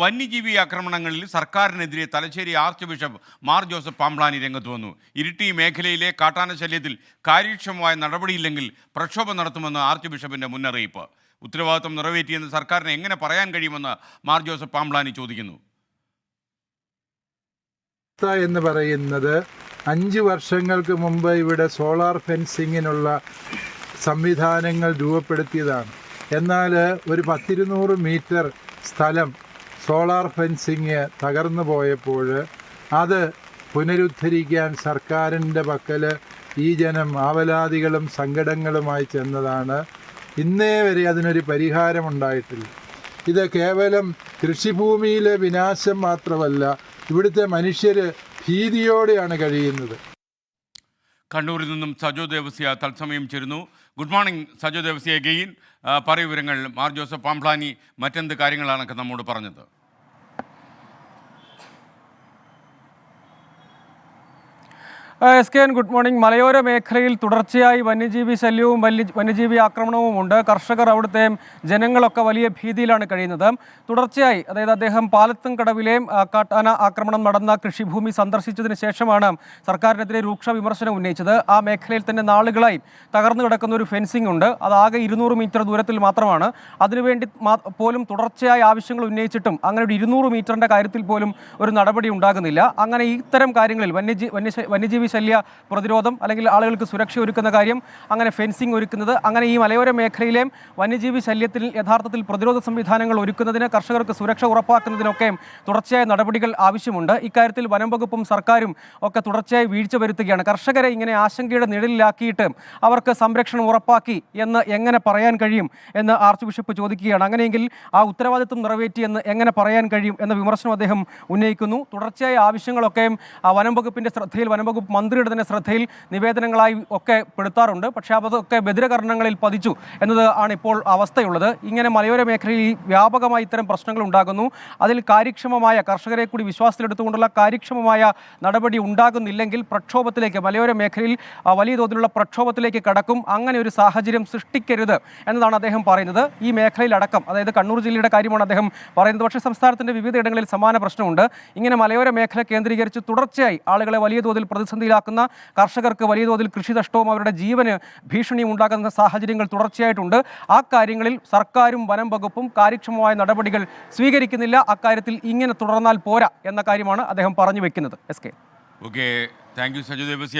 വന്യജീവി ആക്രമണങ്ങളിൽ സർക്കാരിനെതിരെ Thalassery arch bishop Mar Joseph Pamplany രംഗത്ത് വന്നു. ഇരിട്ടി മേഖലയിലെ കാട്ടാന ശല്യത്തിൽ കാര്യക്ഷമമായ നടപടിയില്ലെങ്കിൽ പ്രക്ഷോഭം നടത്തുമെന്ന് ആർച്ച് ബിഷപ്പിന്റെ മുന്നറിയിപ്പ്. ഉത്തരവാദിത്വം നിറവേറ്റിയെന്ന് സർക്കാരിന് എങ്ങനെ പറയാൻ കഴിയുമെന്ന് മാർ ജോസഫ് പാംബ്ലാനി ചോദിക്കുന്നു. എന്ന് പറയുന്നത് 5 വർഷങ്ങൾക്ക് മുമ്പ് ഇവിടെ സോളാർ ഫെൻസിങ്ങിനുള്ള സംവിധാനങ്ങൾ രൂപപ്പെടുത്തിയതാണ്. എന്നാൽ ഒരു 10-200 മീറ്റർ സ്ഥലം സോളാർ ഫെൻസിങ് തകർന്നു പോയപ്പോൾ അത് പുനരുദ്ധരിക്കാൻ സർക്കാരിൻ്റെ പക്കൽ ഈ ജനം ആവലാതികളും സങ്കടങ്ങളുമായി ചെന്നതാണ്. ഇന്നേ വരെ അതിനൊരു പരിഹാരമുണ്ടായിട്ടില്ല. ഇത് കേവലം കൃഷിഭൂമിയിലെ വിനാശം മാത്രമല്ല, ഇവിടുത്തെ മനുഷ്യർ ഭീതിയോടെയാണ് കഴിയുന്നത്. കണ്ണൂരിൽ നിന്നും സജോ ദേവസ്യ തത്സമയം ചേരുന്നു. Good morning Sajo Devasya gain. പറയൂ വിവരങ്ങൾ. മാർ ജോസഫ് പാംബ്ലാനി മറ്റെന്ത് കാര്യങ്ങളാണ് നമ്മോട് പറഞ്ഞത്? SKN good morning. മലയോര മേഖലയിൽ തുടർച്ചയായി വന്യജീവി ശല്യവും വന്യജീവി ആക്രമണവുമുണ്ട്. കർഷകർ, അവിടുത്തെ ജനങ്ങളൊക്കെ വലിയ ഭീതിയിലാണ് കഴിയുന്നത്. തുടർച്ചയായി, അതായത് അദ്ദേഹം പാലത്തും കടവിലെ കാട്ടാന ആക്രമണം നടന്ന കൃഷിഭൂമി സന്ദർശിച്ചതിന് ശേഷമാണ് സർക്കാരിനെതിരെ രൂക്ഷ വിമർശനം ഉന്നയിച്ചത്. ആ മേഖലയിൽ തന്നെ നാളുകളായി തകർന്നു കിടക്കുന്ന ഒരു ഫെൻസിംഗ് ഉണ്ട്. അതാകെ 200 മീറ്റർ ദൂരത്തിൽ മാത്രമാണ്. അതിനുവേണ്ടി പോലും തുടർച്ചയായി ആവശ്യങ്ങൾ ഉന്നയിച്ചിട്ടും അങ്ങനെ ഒരു 200 മീറ്ററിൻ്റെ കാര്യത്തിൽ പോലും ഒരു നടപടി ഉണ്ടാകുന്നില്ല. അങ്ങനെ ഇത്തരം കാര്യങ്ങളിൽ വന്യജീവി ശല്യ പ്രതിരോധം, അല്ലെങ്കിൽ ആളുകൾക്ക് സുരക്ഷ ഒരുക്കുന്ന കാര്യം, അങ്ങനെ ഫെൻസിംഗ് ഒരുക്കുന്നത്, അങ്ങനെ ഈ മലയോര മേഖലയിലെ വന്യജീവി ശല്യത്തിൽ യഥാർത്ഥത്തിൽ പ്രതിരോധ സംവിധാനങ്ങൾ ഒരുക്കുന്നതിന്, കർഷകർക്ക് സുരക്ഷ ഉറപ്പാക്കുന്നതിനൊക്കെ തുടർച്ചയായ നടപടികൾ ആവശ്യമുണ്ട്. ഇക്കാര്യത്തിൽ വനം വകുപ്പും സർക്കാരും ഒക്കെ തുടർച്ചയായി വീഴ്ച വരുത്തുകയാണ്. കർഷകരെ ഇങ്ങനെ ആശങ്കയുടെ നിഴലിലാക്കിയിട്ട് അവർക്ക് സംരക്ഷണം ഉറപ്പാക്കി എന്ന് എങ്ങനെ പറയാൻ കഴിയും എന്ന് ആർച്ച് ബിഷപ്പ് ചോദിക്കുകയാണ്. അങ്ങനെയെങ്കിൽ ആ ഉത്തരവാദിത്വം നിറവേറ്റിയെന്ന് എങ്ങനെ പറയാൻ കഴിയും എന്ന വിമർശനം അദ്ദേഹം ഉന്നയിക്കുന്നു. തുടർച്ചയായ ആവശ്യങ്ങളൊക്കെ വനം വകുപ്പിൻ്റെ ശ്രദ്ധയിൽ, വനം വകുപ്പ് മന്ത്രിയുടെ തന്നെ ശ്രദ്ധയിൽ നിവേദനങ്ങളായി ഒക്കെ പെടുത്താറുണ്ട്. പക്ഷേ അതൊക്കെ ബദിരകർണങ്ങളിൽ പതിച്ചു എന്നത് ആണ് ഇപ്പോൾ അവസ്ഥയുള്ളത്. ഇങ്ങനെ മലയോര മേഖലയിൽ വ്യാപകമായി ഇത്തരം പ്രശ്നങ്ങൾ ഉണ്ടാകുന്നു. അതിൽ കാര്യക്ഷമമായ, കർഷകരെ കൂടി വിശ്വാസത്തിലെടുത്തുകൊണ്ടുള്ള കാര്യക്ഷമമായ നടപടി ഉണ്ടാകുന്നില്ലെങ്കിൽ പ്രക്ഷോഭത്തിലേക്ക്, മലയോര മേഖലയിൽ വലിയ തോതിലുള്ള പ്രക്ഷോഭത്തിലേക്ക് കടക്കും. അങ്ങനെ ഒരു സാഹചര്യം സൃഷ്ടിക്കരുത് എന്നതാണ് അദ്ദേഹം പറയുന്നത്. ഈ മേഖലയിലടക്കം, അതായത് കണ്ണൂർ ജില്ലയുടെ കാര്യമാണ് അദ്ദേഹം പറയുന്നത്. പക്ഷേ സംസ്ഥാനത്തിൻ്റെ വിവിധയിടങ്ങളിൽ സമാന പ്രശ്നമുണ്ട്. ഇങ്ങനെ മലയോര മേഖല കേന്ദ്രീകരിച്ച് തുടർച്ചയായി ആളുകളെ വലിയ തോതിൽ പ്രതിസന്ധിയിലാക്കുന്ന, കർഷകർക്ക് വലിയ തോതിൽ കൃഷിനഷ്ടവും അവരുടെ ജീവന് ഭീഷണിയും ഉണ്ടാകുന്ന സാഹചര്യങ്ങൾ തുടർച്ചയായിട്ടുണ്ട്. ആ കാര്യങ്ങളിൽ സർക്കാരും വനം വകുപ്പും കാര്യക്ഷമമായ നടപടികൾ സ്വീകരിക്കുന്നില്ല. അക്കാര്യത്തിൽ ഇങ്ങനെ തുടർന്നാൽ പോരാ എന്ന കാര്യമാണ് അദ്ദേഹം പറഞ്ഞു വെക്കുന്നത്. SK. Okay, thank you Saju Devasya.